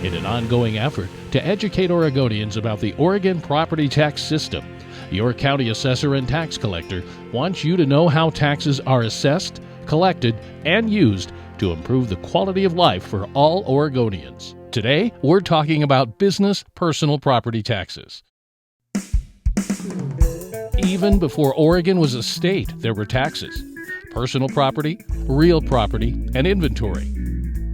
In an ongoing effort to educate Oregonians about the Oregon property tax system, your county assessor and tax collector wants you to know how taxes are assessed, collected, and used to improve the quality of life for all Oregonians. Today, we're talking about business personal property taxes. Even before Oregon was a state, there were taxes: personal property, real property, and inventory.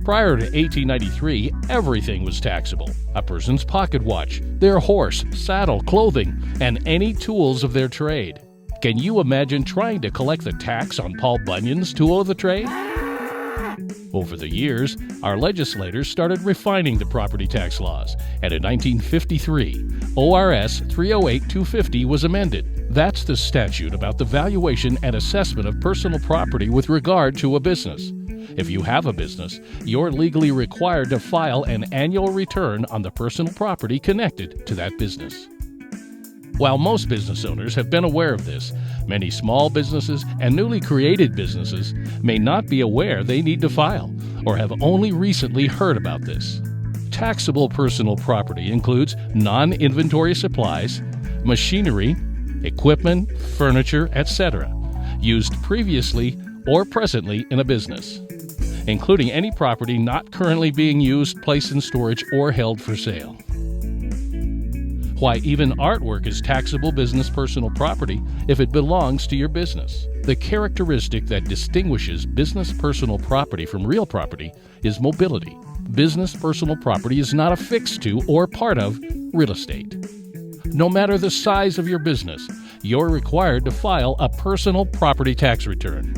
Prior to 1893, everything was taxable: a person's pocket watch, their horse, saddle, clothing, and any tools of their trade. Can you imagine trying to collect the tax on Paul Bunyan's tool of the trade? Over the years, our legislators started refining the property tax laws, and in 1953, ORS 308-250 was amended. That's the statute about the valuation and assessment of personal property with regard to a business. If you have a business, you're legally required to file an annual return on the personal property connected to that business. While most business owners have been aware of this, many small businesses and newly created businesses may not be aware they need to file, or have only recently heard about this. Taxable personal property includes non-inventory supplies, machinery, equipment, furniture, etc., used previously or presently in a business, including any property not currently being used, placed in storage, or held for sale. Why even artwork is taxable business personal property if it belongs to your business. The characteristic that distinguishes business personal property from real property is mobility. Business personal property is not affixed to or part of real estate. No matter the size of your business, you're required to file a personal property tax return.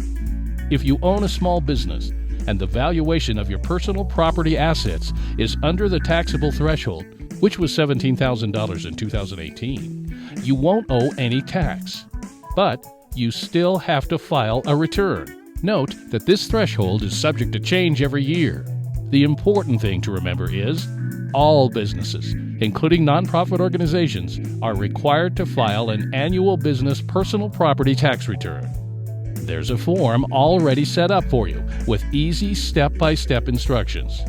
If you own a small business and the valuation of your personal property assets is under the taxable threshold, which was $17,000 in 2018, you won't owe any tax. But you still have to file a return. Note that this threshold is subject to change every year. The important thing to remember is all businesses, including nonprofit organizations, are required to file an annual business personal property tax return. There's a form already set up for you with easy step-by-step instructions.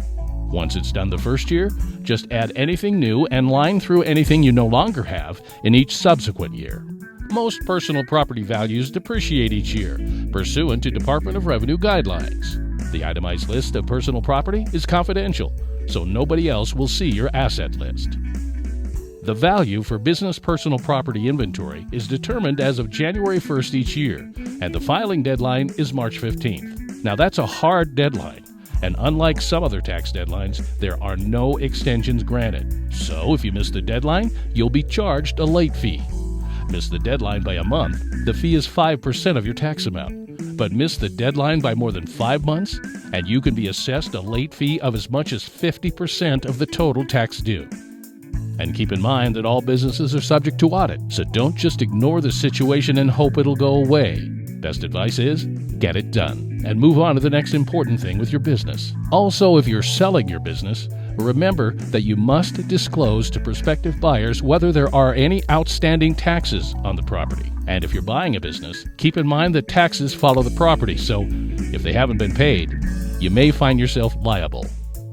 Once it's done the first year, just add anything new and line through anything you no longer have in each subsequent year. Most personal property values depreciate each year, pursuant to Department of Revenue guidelines. The itemized list of personal property is confidential, so nobody else will see your asset list. The value for business personal property inventory is determined as of January 1st each year, and the filing deadline is March 15th. Now that's a hard deadline, and unlike some other tax deadlines, there are no extensions granted. So if you miss the deadline, you'll be charged a late fee. Miss the deadline by a month, the fee is 5% of your tax amount. But miss the deadline by more than 5 months, and you can be assessed a late fee of as much as 50% of the total tax due. And keep in mind that all businesses are subject to audit, so don't just ignore the situation and hope it'll go away. Best advice is, get it done, and move on to the next important thing with your business. Also, if you're selling your business, remember that you must disclose to prospective buyers whether there are any outstanding taxes on the property. And if you're buying a business, keep in mind that taxes follow the property, so if they haven't been paid, you may find yourself liable.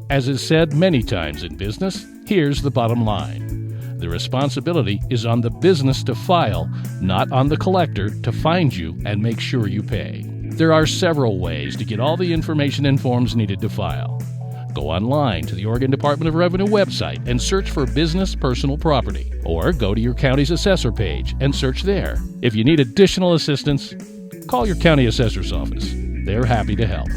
As is said many times in business, here's the bottom line. The responsibility is on the business to file, not on the collector to find you and make sure you pay. There are several ways to get all the information and forms needed to file. Go online to the Oregon Department of Revenue website and search for business personal property, or go to your county's assessor page and search there. If you need additional assistance, call your county assessor's office. They're happy to help.